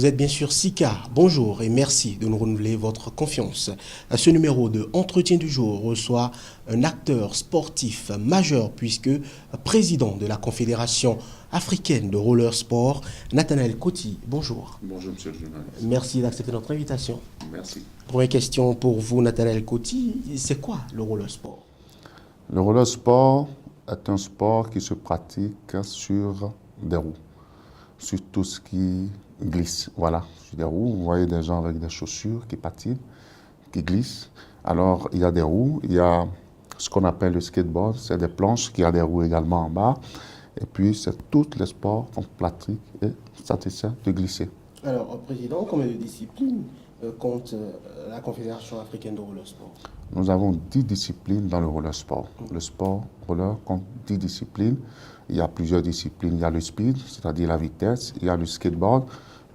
Vous êtes bien sûr Sika. Bonjour et merci de nous renouveler votre confiance. Ce numéro de Entretien du jour reçoit un acteur sportif majeur puisque président de la Confédération africaine de roller sport, Nathanaël Coty. Bonjour. Bonjour monsieur le journaliste. Merci d'accepter notre invitation. Merci. Première question pour vous, Nathanaël Coty. C'est quoi le roller sport? Le roller sport est un sport qui se pratique sur des roues, sur tout ce qui glisse. Voilà, sur des roues. Vous voyez des gens avec des chaussures qui patinent, qui glissent. Alors, il y a des roues, il y a ce qu'on appelle le skateboard, c'est des planches qui ont des roues également en bas. Et puis, c'est tous les sports qu'on pratique et ça te sert de glisser. Alors, Président, combien de disciplines compte la Confédération africaine de roller sport? Nous avons 10 disciplines dans le roller sport. Le sport roller compte 10 disciplines. Il y a plusieurs disciplines. Il y a le speed, c'est-à-dire la vitesse. Il y a le skateboard,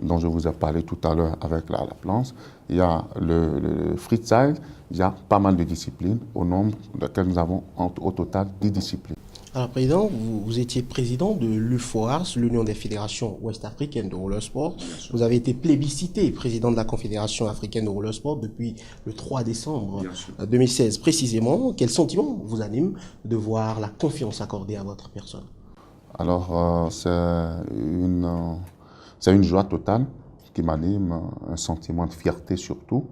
dont je vous ai parlé tout à l'heure avec la planche. Il y a le freestyle. Il y a pas mal de disciplines, au nombre desquelles nous avons au total 10 disciplines. Alors, Président, vous étiez président de l'UFOARS, l'Union des fédérations ouest-africaines de roller sport. Vous avez été plébiscité président de la Confédération africaine de roller sport depuis le 3 décembre 2016. Précisément, quel sentiment vous anime de voir la confiance accordée à votre personne? Alors, c'est une joie totale qui m'anime, un sentiment de fierté surtout.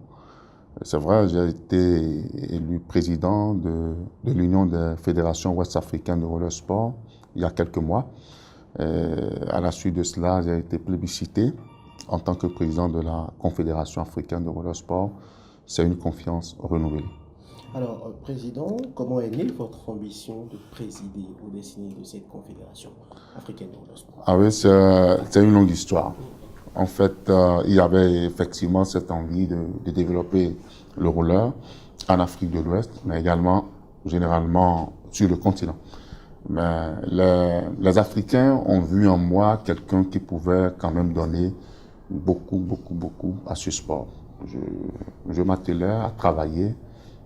C'est vrai, j'ai été élu président de l'Union des fédérations ouest-africaines de roller sport il y a quelques mois. Et à la suite de cela, j'ai été plébiscité en tant que président de la Confédération africaine de roller sport. C'est une confiance renouvelée. Alors, Président, comment est née votre ambition de présider au destinées de cette Confédération africaine de roller sport? Ah oui, c'est une longue histoire. En fait, il y avait effectivement cette envie de développer le roller en Afrique de l'Ouest, mais également généralement sur le continent. Mais les Africains ont vu en moi quelqu'un qui pouvait quand même donner beaucoup à ce sport. Je m'attelais à travailler,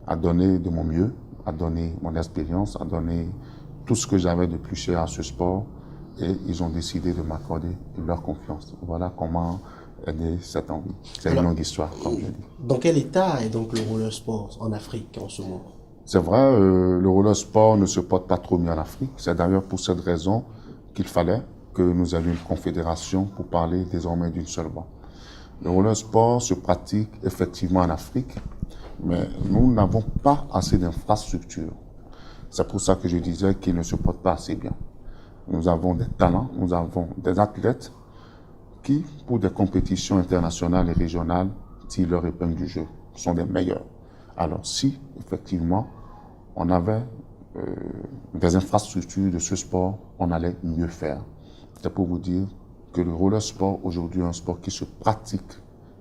à donner de mon mieux, à donner mon expérience, à donner tout ce que j'avais de plus cher à ce sport. Et ils ont décidé de m'accorder leur confiance. Voilà comment est née cette envie. C'est une longue histoire, comme je dis. Dans quel état est donc le roller sport en Afrique en ce moment? C'est vrai, le roller sport ne se porte pas trop bien en Afrique. C'est d'ailleurs pour cette raison qu'il fallait que nous ayons une confédération pour parler désormais d'une seule voix. Le roller sport se pratique effectivement en Afrique, mais nous n'avons pas assez d'infrastructures. C'est pour ça que je disais qu'il ne se porte pas assez bien. Nous avons des talents, nous avons des athlètes qui, pour des compétitions internationales et régionales, tirent leur épingle du jeu, sont des meilleurs. Alors si, effectivement, on avait des infrastructures de ce sport, on allait mieux faire. C'est pour vous dire que le roller sport, aujourd'hui, est un sport qui se pratique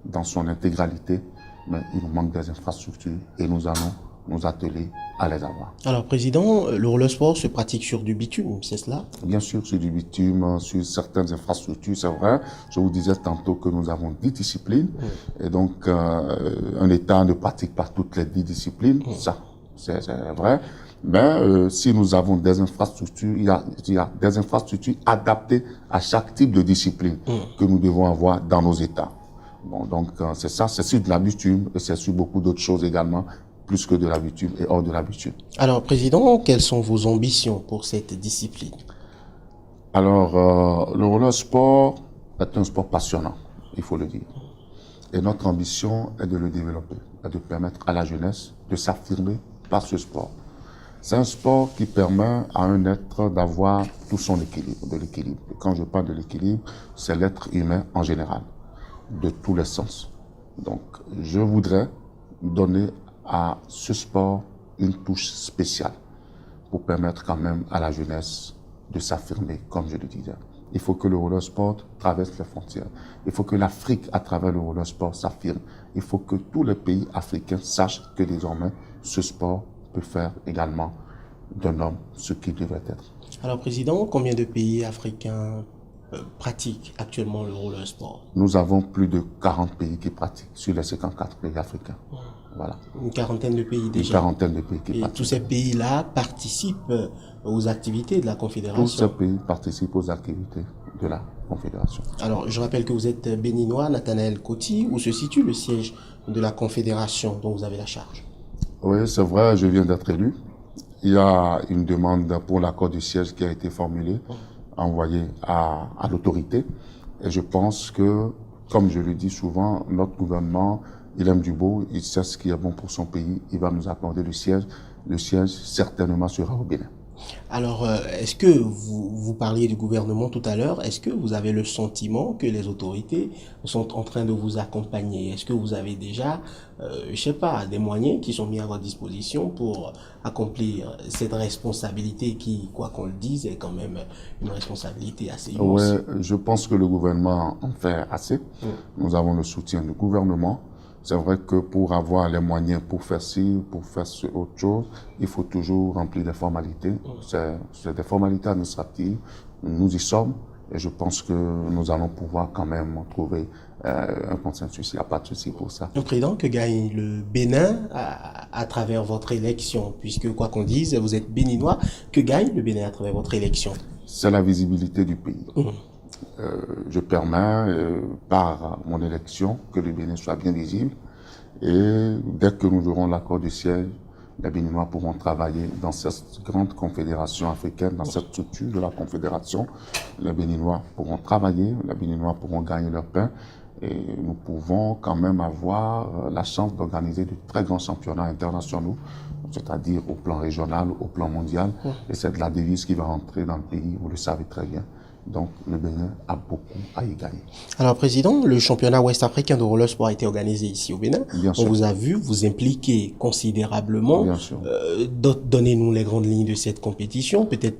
dans son intégralité, mais il nous manque des infrastructures et nous allons nous atteler à les avoir. Alors, Président, le roller sport se pratique sur du bitume, c'est cela? Bien sûr, sur du bitume, sur certaines infrastructures, c'est vrai. Je vous disais tantôt que nous avons 10 disciplines. Et donc, un État ne pratique pas toutes les 10 disciplines. Ça, c'est vrai. Mais si nous avons des infrastructures, il y a des infrastructures adaptées à chaque type de discipline que nous devons avoir dans nos États. Bon, donc, c'est ça, c'est sur de la bitume et c'est sur beaucoup d'autres choses également, plus que de la bitume et hors de la bitume. Alors, Président, quelles sont vos ambitions pour cette discipline? Alors, le roller sport est un sport passionnant, il faut le dire. Et notre ambition est de le développer, et de permettre à la jeunesse de s'affirmer par ce sport. C'est un sport qui permet à un être d'avoir tout son équilibre, de l'équilibre. Et quand je parle de l'équilibre, c'est l'être humain en général, de tous les sens. Donc, je voudrais donner à ce sport une touche spéciale pour permettre quand même à la jeunesse de s'affirmer, comme je le disais. Il faut que le roller sport traverse les frontières. Il faut que l'Afrique, à travers le roller sport, s'affirme. Il faut que tous les pays africains sachent que désormais, ce sport peut faire également d'un homme ce qu'il devrait être. Alors, Président, combien de pays africains pratiquent actuellement le roller sport? Nous avons plus de 40 pays qui pratiquent sur les 54 pays africains. Voilà. Une quarantaine de pays déjà. Une quarantaine de pays qui pratiquent. Et tous ces pays-là participent aux activités de la Confédération. Tous ces pays participent aux activités de la Confédération. Alors, je rappelle que vous êtes béninois, Nathanaël Coty. Où se situe le siège de la Confédération dont vous avez la charge? Oui, c'est vrai, je viens d'être élu. Il y a une demande pour l'accord du siège qui a été formulée, envoyée à l'autorité. Et je pense que, comme je le dis souvent, notre gouvernement, il aime du beau, il sait ce qui est bon pour son pays, il va nous accorder le siège. Le siège, certainement, sera au Bénin. Alors, est-ce que vous parliez du gouvernement tout à l'heure, est-ce que vous avez le sentiment que les autorités sont en train de vous accompagner? Est-ce que vous avez déjà, je sais pas, des moyens qui sont mis à votre disposition pour accomplir cette responsabilité qui, quoi qu'on le dise, est quand même une responsabilité assez immense? Oui, je pense que le gouvernement en fait assez. Nous avons le soutien du gouvernement. C'est vrai que pour avoir les moyens pour faire ci, pour faire autre chose, il faut toujours remplir des formalités. C'est des formalités administratives. Nous y sommes et je pense que nous allons pouvoir quand même trouver un consensus. Il n'y a pas de souci pour ça. Le président, que gagne le Bénin à travers votre élection? Puisque, quoi qu'on dise, vous êtes béninois, que gagne le Bénin à travers votre élection? C'est la visibilité du pays. Je permets, par mon élection, que le Bénin soit bien visible. Et dès que nous aurons l'accord du siège, les Béninois pourront travailler dans cette grande confédération africaine, dans cette structure de la confédération. Les Béninois pourront travailler, les Béninois pourront gagner leur pain. Et nous pouvons quand même avoir la chance d'organiser de très grands championnats internationaux, c'est-à-dire au plan régional, au plan mondial. Et c'est de la devise qui va rentrer dans le pays, vous le savez très bien. Donc, le Bénin a beaucoup à y gagner. Alors, Président, le championnat ouest-africain de roller sport a été organisé ici au Bénin. Bien sûr. On vous a vu vous impliquer considérablement. Bien sûr. Donnez-nous les grandes lignes de cette compétition. Peut-être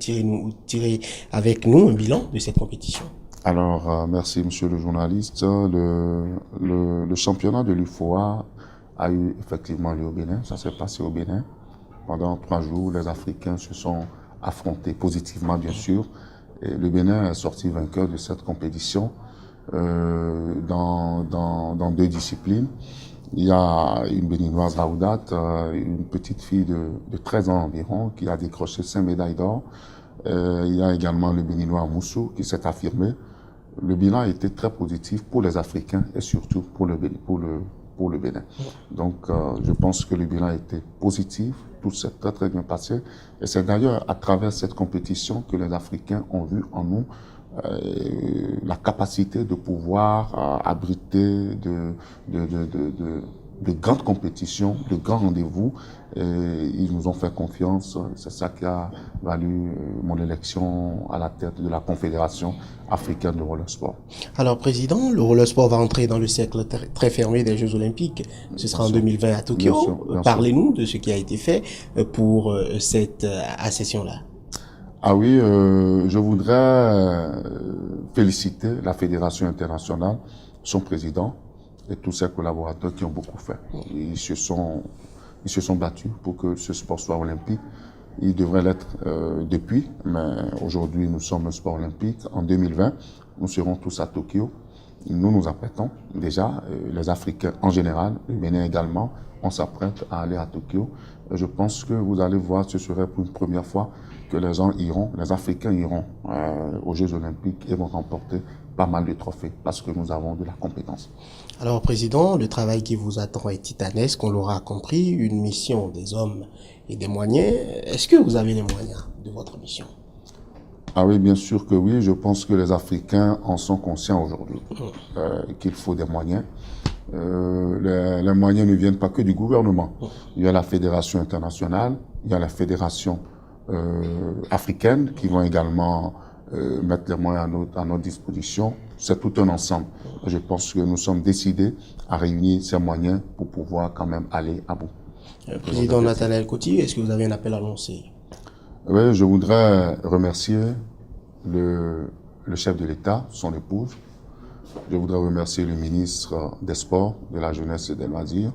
tirer avec nous un bilan de cette compétition. Alors, merci, monsieur le journaliste. Le championnat de l'UFOA a eu effectivement lieu au Bénin. Ça s'est passé au Bénin. Pendant 3 jours, les Africains se sont affrontés positivement, bien sûr. Et le Bénin est sorti vainqueur de cette compétition dans 2 disciplines. Il y a une béninoise Raoudat, une petite fille de 13 ans environ, qui a décroché 5 médailles d'or. Il y a également le béninois Moussou qui s'est affirmé. Le bilan a été très positif pour les Africains et surtout pour le Bénin. Donc, je pense que le bilan a été positif, tout s'est très très bien passé. Et c'est d'ailleurs à travers cette compétition que les Africains ont vu en nous la capacité de pouvoir abriter de grandes compétitions, de grands rendez-vous. Et ils nous ont fait confiance. C'est ça qui a valu mon élection à la tête de la Confédération africaine de roller sport. Alors, Président, le roller sport va entrer dans le cercle très fermé des Jeux Olympiques. Ce sera en 2020 à Tokyo. Parlez-nous de ce qui a été fait pour cette accession-là. Ah oui, je voudrais féliciter la Fédération internationale, son président et tous ses collaborateurs qui ont beaucoup fait. Ils se sont battus pour que ce sport soit olympique. Il devrait l'être depuis, mais aujourd'hui nous sommes un sport olympique. En 2020, nous serons tous à Tokyo. Nous nous apprêtons déjà, les Africains en général, le Bénin également, on s'apprête à aller à Tokyo. Je pense que vous allez voir, ce serait pour une première fois que les gens iront, les Africains iront aux Jeux Olympiques et vont remporter pas mal de trophées parce que nous avons de la compétence. Alors, Président, le travail qui vous attend est titanesque, on l'aura compris, une mission des hommes et des moyens. Est-ce que vous avez les moyens de votre mission? Ah oui, bien sûr que oui. Je pense que les Africains en sont conscients aujourd'hui, qu'il faut des moyens. Les moyens ne viennent pas que du gouvernement. Il y a la Fédération internationale, il y a la Fédération africaine qui vont également mettre les moyens à notre disposition. C'est tout un ensemble. Je pense que nous sommes décidés à réunir ces moyens pour pouvoir quand même aller à bout. Président Nathanaël Coty, est-ce que vous avez un appel à lancer? Oui, je voudrais remercier le chef de l'État, son épouse. Je voudrais remercier le ministre des Sports, de la Jeunesse et des Loisirs.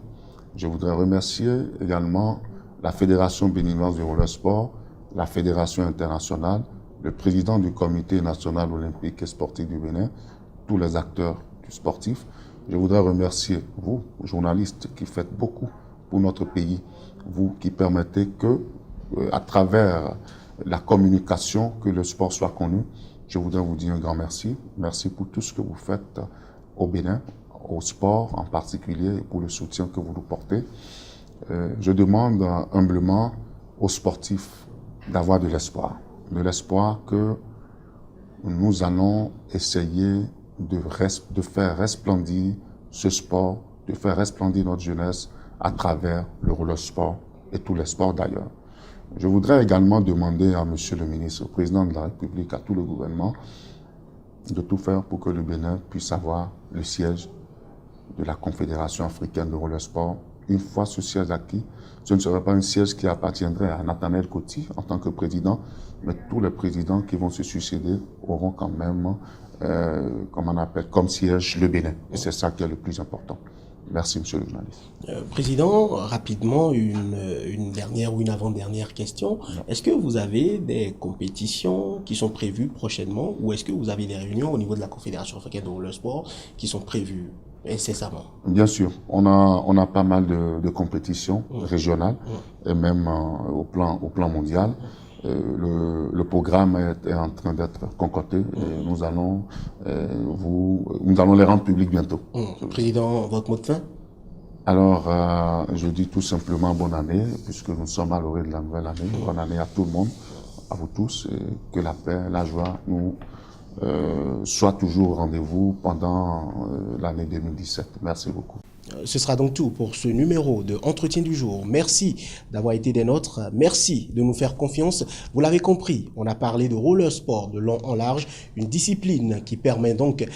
Je voudrais remercier également la Fédération béninoise de roller sport, la Fédération internationale, le président du Comité national olympique et sportif du Bénin, tous les acteurs du sportif. Je voudrais remercier vous, journalistes, qui faites beaucoup pour notre pays, vous qui permettez que, à travers la communication, que le sport soit connu je voudrais vous dire un grand merci. Merci pour tout ce que vous faites au Bénin, au sport en particulier, et pour le soutien que vous nous portez. Je demande humblement aux sportifs d'avoir de l'espoir. De l'espoir que nous allons essayer de faire resplendir ce sport, de faire resplendir notre jeunesse à travers le roller sport et tous les sports d'ailleurs. Je voudrais également demander à Monsieur le ministre, au président de la République, à tout le gouvernement, de tout faire pour que le Bénin puisse avoir le siège de la Confédération africaine de roller sport. Une fois ce siège acquis, ce ne serait pas un siège qui appartiendrait à Nathaniel Coty en tant que président, mais tous les présidents qui vont se succéder auront quand même, comme siège le Bénin. Et c'est ça qui est le plus important. Merci, monsieur le journaliste. Président, rapidement, une dernière ou une avant-dernière question. Est-ce que vous avez des compétitions qui sont prévues prochainement ou est-ce que vous avez des réunions au niveau de la Confédération africaine de roller sport qui sont prévues incessamment? Bien sûr, on a pas mal de compétitions régionales et même au plan mondial. Le programme est en train d'être concocté et nous allons les rendre publics bientôt. Président, votre mot de fin? Alors, je dis tout simplement bonne année, puisque nous sommes à l'orée de la nouvelle année. Bonne année à tout le monde, à vous tous, et que la paix, la joie nous soit toujours au rendez-vous pendant l'année 2017. Merci beaucoup. Ce sera donc tout pour ce numéro de Entretien du jour. Merci d'avoir été des nôtres. Merci de nous faire confiance. Vous l'avez compris, on a parlé de roller sport de long en large, une discipline qui permet donc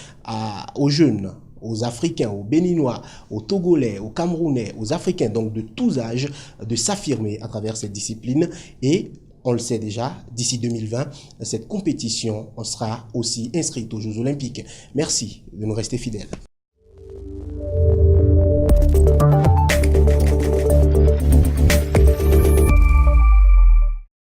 aux jeunes, aux Africains, aux Béninois, aux Togolais, aux Camerounais, aux Africains, donc de tous âges, de s'affirmer à travers cette discipline. Et on le sait déjà, d'ici 2020, cette compétition sera aussi inscrite aux Jeux Olympiques. Merci de nous rester fidèles.